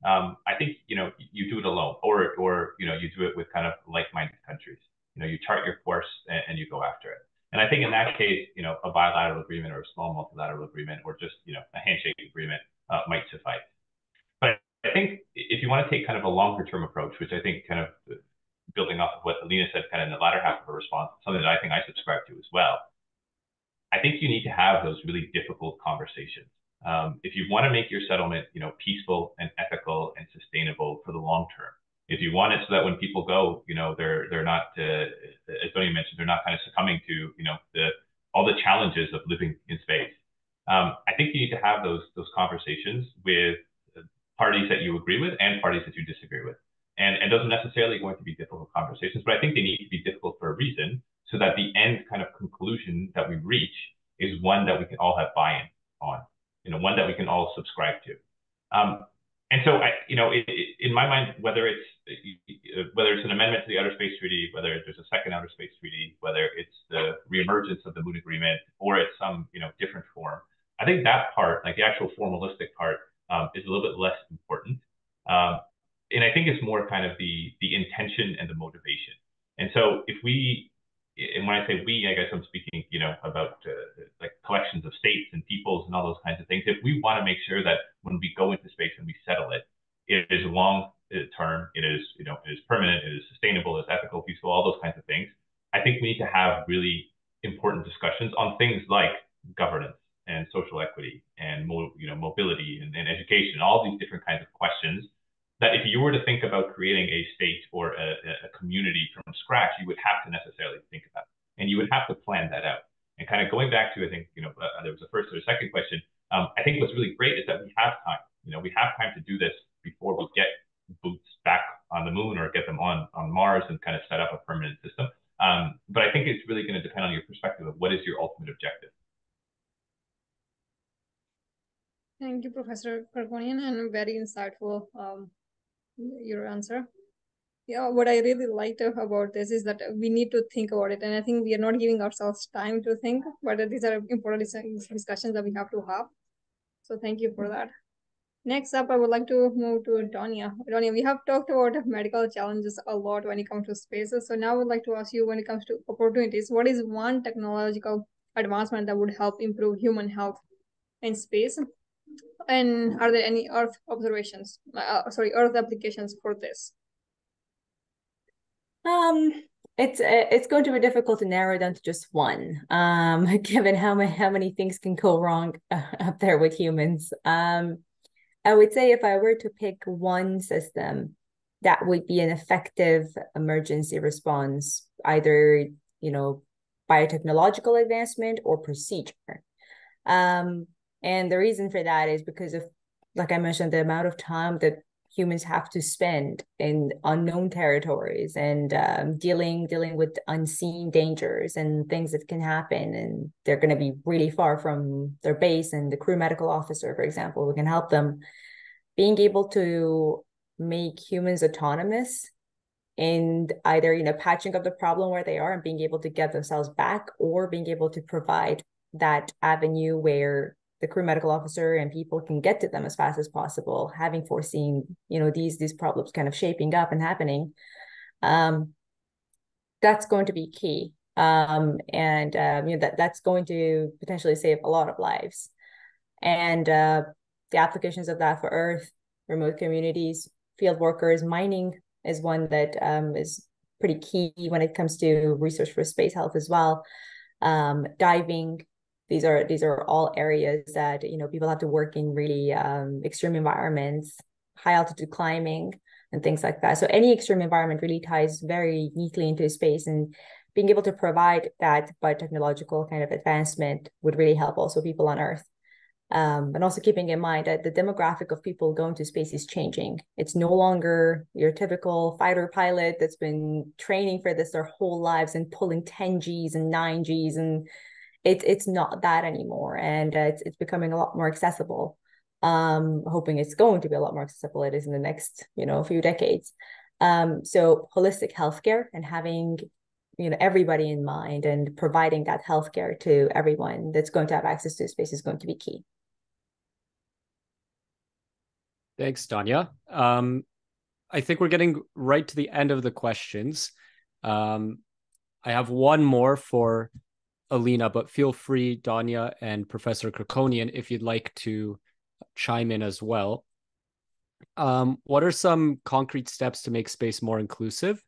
I think you do it alone, or you do it with kind of like-minded countries. You chart your course and you go after it. And I think in that case, a bilateral agreement or a small multilateral agreement or just, a handshake agreement might suffice. But I think if you want to take kind of a longer term approach, which I think kind of building off of what Alina said kind of in the latter half of her response, something that I think I subscribe to as well, I think you need to have those really difficult conversations. If you want to make your settlement, peaceful and ethical and sustainable for the long term, if you want it so that when people go, they're not, as Tony mentioned, they're not kind of succumbing to, all the challenges of living in space. I think you need to have those conversations with parties that you agree with and parties that you disagree with. And those are necessarily going to be difficult conversations, but I think they need to be difficult for a reason, so that the end kind of conclusion that we reach is one that we can all have buy-in on, one that we can all subscribe to. And so, in my mind, whether it's an amendment to the Outer Space Treaty, whether there's a second Outer Space Treaty, whether it's the reemergence of the Moon Agreement, or it's some different form, I think that part, like the actual formalistic part, is a little bit less important. And I think it's more kind of the intention and the motivation. And so if we, and when I say we, I guess I'm speaking, about like collections of states and peoples and all those kinds of things. If we want to make sure that when we go into space and we settle it, it is long term, it is, it is permanent, it is sustainable, it's ethical, peaceful, all those kinds of things. I think we need to have really important discussions on things like governance and social equity and mobility and education, all these different kinds of questions that if you were to think about creating a state or a community from scratch, you would have to necessarily think about it. And you would have to plan that out. And kind of going back to, I think, there was a first or a second question. I think what's really great is that we have time. We have time to do this before we get boots back on the moon or get them on Mars and kind of set up a permanent system. But I think it's really going to depend on your perspective of what is your ultimate objective. Thank you, Professor Kirkonian, and very insightful your answer. Yeah, what I really liked about this is that we need to think about it, and I think we are not giving ourselves time to think, but these are important discussions that we have to have. So thank you for that. Next up, I would like to move to Donia. Donia, we have talked about medical challenges a lot when it comes to spaces. So now I would like to ask you, when it comes to opportunities, what is one technological advancement that would help improve human health in space? And are there any Earth observations, Earth applications for this? It's going to be difficult to narrow down to just one, given how many things can go wrong up there with humans. I would say if I were to pick one system, that would be an effective emergency response, either, biotechnological advancement or procedure. And the reason for that is because of, like I mentioned, the amount of time that humans have to spend in unknown territories and dealing with unseen dangers and things that can happen, and they're going to be really far from their base, and the crew medical officer, for example, we can help them. Being able to make humans autonomous and either patching up the problem where they are and being able to get themselves back, or being able to provide that avenue where the crew medical officer and people can get to them as fast as possible, having foreseen, these problems kind of shaping up and happening. That's going to be key. That's going to potentially save a lot of lives. And the applications of that for Earth, remote communities, field workers, mining is one that is pretty key when it comes to research for space health as well. Diving, these are all areas that people have to work in really extreme environments, high altitude climbing and things like that. So any extreme environment really ties very neatly into space, and being able to provide that biotechnological kind of advancement would really help also people on Earth. And also keeping in mind that the demographic of people going to space is changing. It's no longer your typical fighter pilot that's been training for this their whole lives and pulling 10 Gs and 9 Gs, and it's not that anymore, and it's becoming a lot more accessible. Hoping it's going to be a lot more accessible it is in the next few decades. So holistic healthcare and having everybody in mind and providing that healthcare to everyone that's going to have access to space is going to be key. Thanks, Donia. I think we're getting right to the end of the questions. I have one more for Alina, but feel free, Donia and Professor Kirkonian, if you'd like to chime in as well. What are some concrete steps to make space more inclusive?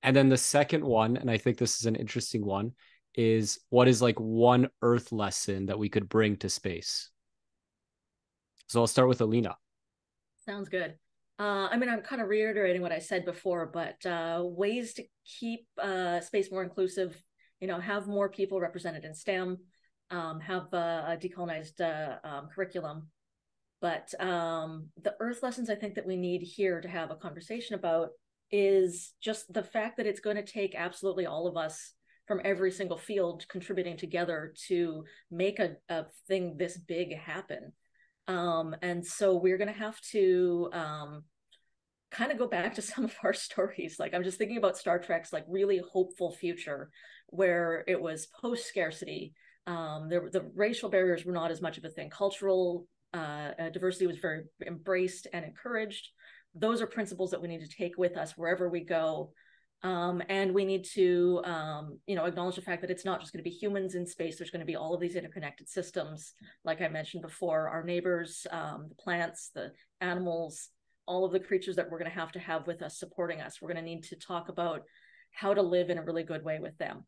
And then the second one, and I think this is an interesting one, is what is like one Earth lesson that we could bring to space? So I'll start with Alina. Sounds good. I'm kind of reiterating what I said before, but ways to keep space more inclusive, have more people represented in STEM, have a decolonized curriculum. But the Earth lessons I think that we need here to have a conversation about is just the fact that it's going to take absolutely all of us from every single field contributing together to make a thing this big happen. And so we're going to have to kind of go back to some of our stories. Like I'm just thinking about Star Trek's like really hopeful future where it was post-scarcity, The racial barriers were not as much of a thing. Cultural diversity was very embraced and encouraged. Those are principles that we need to take with us wherever we go. And we need to, acknowledge the fact that it's not just going to be humans in space. There's going to be all of these interconnected systems. Like I mentioned before, our neighbors, the plants, the animals, all of the creatures that we're going to have with us, supporting us. We're going to need to talk about how to live in a really good way with them.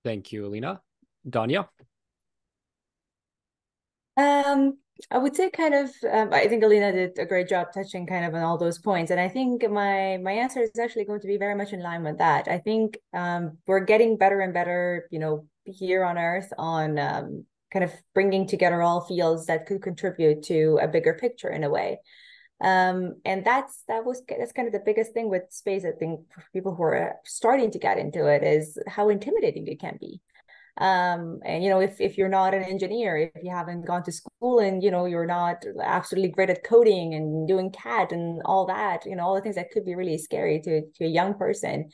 Thank you, Alina. Danya? I would say kind of, I think Alina did a great job touching kind of on all those points. And I think my answer is actually going to be very much in line with that. I think we're getting better and better, here on Earth on kind of bringing together all fields that could contribute to a bigger picture in a way. And that's kind of the biggest thing with space, I think, for people who are starting to get into it, is how intimidating it can be. And if you're not an engineer, if you haven't gone to school, and you're not absolutely great at coding and doing CAD and all that, all the things that could be really scary to a young person.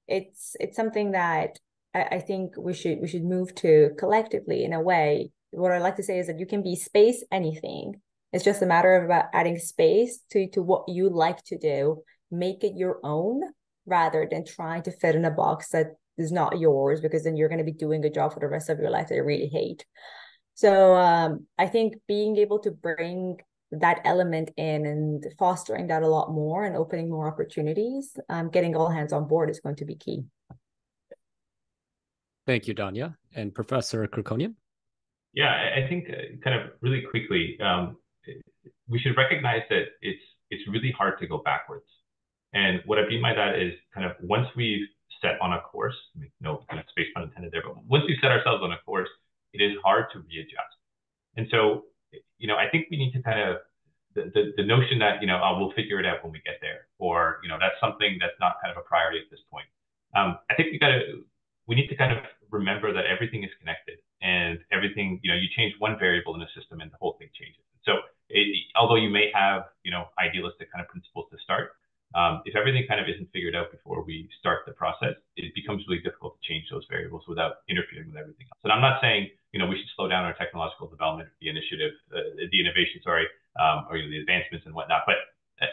It's something that I think we should move to collectively in a way. What I like to say is that you can be space anything. It's just a matter of about adding space to what you like to do, make it your own, rather than trying to fit in a box that is not yours, because then you're going to be doing a job for the rest of your life that you really hate. So I think being able to bring that element in and fostering that a lot more and opening more opportunities, getting all hands on board is going to be key. Thank you, Danya. And Professor Kirkonian? Yeah, I think kind of really quickly, we should recognize that it's really hard to go backwards. And what I mean by that is kind of once we've set on a course, no kind of space pun intended there, but once we've set ourselves on a course, it is hard to readjust. And so, I think we need to kind of, the notion that, we'll figure it out when we get there, or, that's something that's not kind of a priority at this point. I think we need to kind of remember that everything is connected, and everything, you change one variable in a system and the whole thing changes. So although you may have, idealistic kind of principles to start, if everything kind of isn't figured out before we start the process, it becomes really difficult to change those variables without interfering with everything else. And I'm not saying, we should slow down our technological development, the innovation, or the advancements and whatnot. But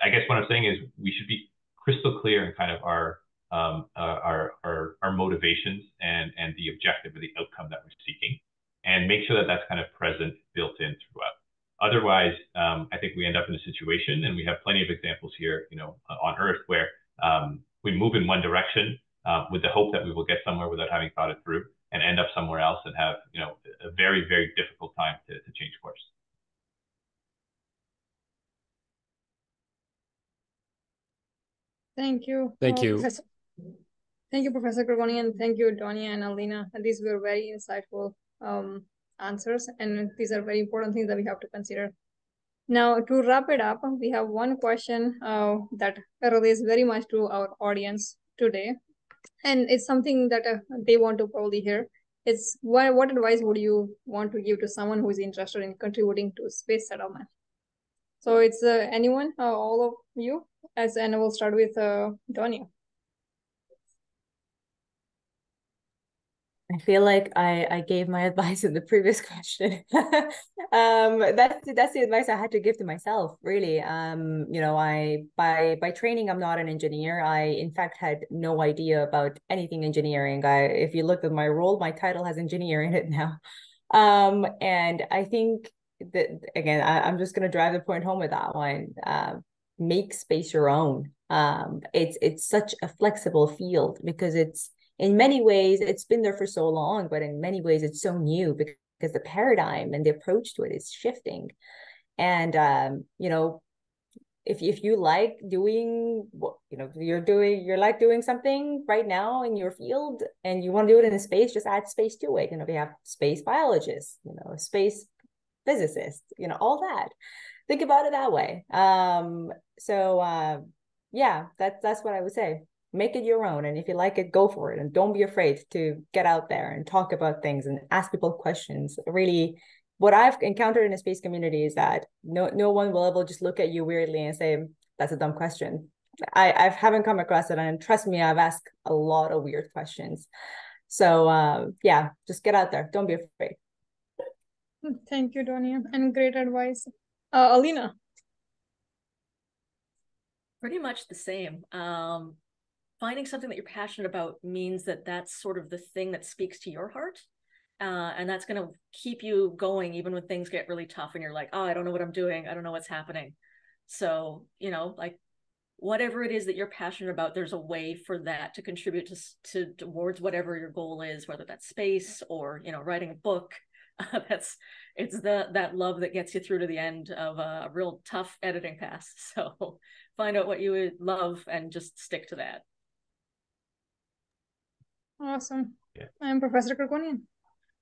I guess what I'm saying is we should be crystal clear in kind of our motivations and the objective or the outcome that we're seeking, and make sure that that's kind of present, built in throughout. Otherwise, I think we end up in a situation, and we have plenty of examples here, on Earth, where we move in one direction with the hope that we will get somewhere without having thought it through, and end up somewhere else and have, a very, very difficult time to change course. Thank you. Thank you. Thank you, Professor Kirkonian. Thank you, Danya and Alina. These were very insightful answers, and these are very important things that we have to consider. Now, to wrap it up, we have one question that relates very much to our audience today, and it's something that they want to probably hear. It's what advice would you want to give to someone who is interested in contributing to space settlement? So it's anyone, all of you, and we'll start with Danya. I feel like I gave my advice in the previous question. That's the advice I had to give to myself, really. I by training, I'm not an engineer. I in fact had no idea about anything engineering. If you look at my role, my title has engineer in it now. And I think that, again, I'm just going to drive the point home with that one. Make space your own. It's such a flexible field, because in many ways, it's been there for so long, but in many ways, it's so new because the paradigm and the approach to it is shifting. And, if you like doing what, you're like doing something right now in your field and you want to do it in a space, just add space to it. We have space biologists, space physicists, all that. Think about it that way. Yeah, that's what I would say. Make it your own. And if you like it, go for it. And don't be afraid to get out there and talk about things and ask people questions. Really, what I've encountered in the space community is that no one will ever just look at you weirdly and say, that's a dumb question. I haven't come across it, and trust me, I've asked a lot of weird questions. So yeah, just get out there. Don't be afraid. Thank you, Donia, and great advice. Alina. Pretty much the same. Finding something that you're passionate about means that that's sort of the thing that speaks to your heart. And that's going to keep you going even when things get really tough and you're like, oh, I don't know what I'm doing. I don't know what's happening. So, you know, like whatever it is that you're passionate about, there's a way for that to contribute towards whatever your goal is, whether that's space or, you know, writing a book. It's that love that gets you through to the end of a real tough editing pass. So find out what you would love and just stick to that. Awesome. Yeah. I'm Professor Kirkonian.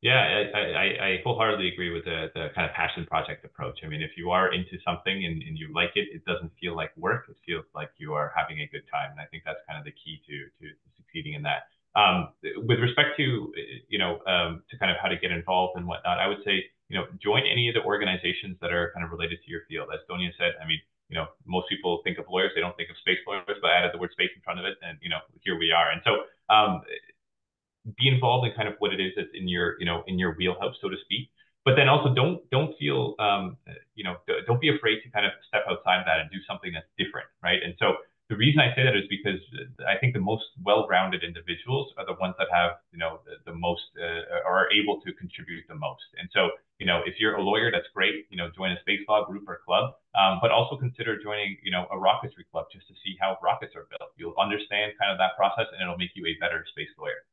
Yeah, I wholeheartedly agree with the kind of passion project approach. I mean, if you are into something and you like it, it doesn't feel like work. It feels like you are having a good time. And I think that's kind of the key to succeeding in that. With respect to, to kind of how to get involved and whatnot, I would say, join any of the organizations that are kind of related to your field. As Donia said, I mean, most people think of lawyers, they don't think of space lawyers, but I added the word space in front of it, and here we are. And so be involved in kind of what it is that's in your wheelhouse, so to speak. But then also don't feel don't be afraid to kind of step outside that and do something that's different, right? And so the reason I say that is because I think the most well-rounded individuals are the ones that have the most are able to contribute the most. And so if you're a lawyer, that's great. Join a space law group or club, but also consider joining a rocketry club just to see how rockets are built. You'll understand kind of that process, and it'll make you a better space lawyer.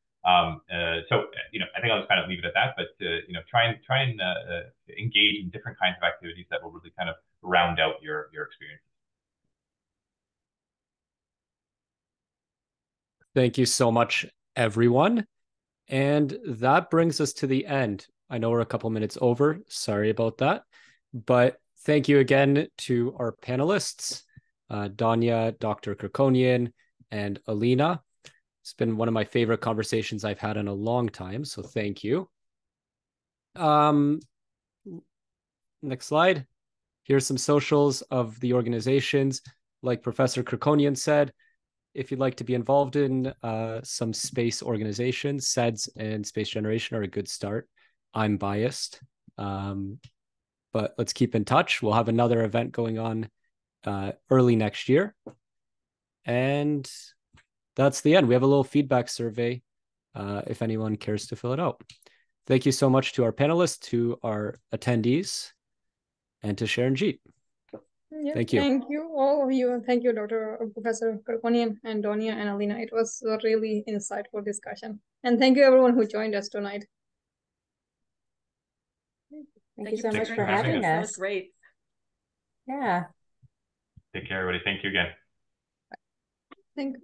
So I think I'll just kind of leave it at that. But try and engage in different kinds of activities that will really kind of round out your experience. Thank you so much, everyone. And that brings us to the end. I know we're a couple minutes over. Sorry about that. But thank you again to our panelists, Donia, Dr. Kirkonian, and Alina. It's been one of my favorite conversations I've had in a long time, so thank you. Next slide. Here's some socials of the organizations. Like Professor Kirkonian said, if you'd like to be involved in some space organizations, SEDS and Space Generation are a good start. I'm biased, but let's keep in touch. We'll have another event going on early next year. And that's the end. We have a little feedback survey if anyone cares to fill it out. Thank you so much to our panelists, to our attendees, and to Sharon Jeet. Yeah, thank you. Thank you, all of you. Thank you, Professor Kirkonian and Donia and Alina. It was a really insightful discussion. And thank you, everyone who joined us tonight. Thank you so much for having us. That was great. Yeah. Take care, everybody. Thank you again. Thank you.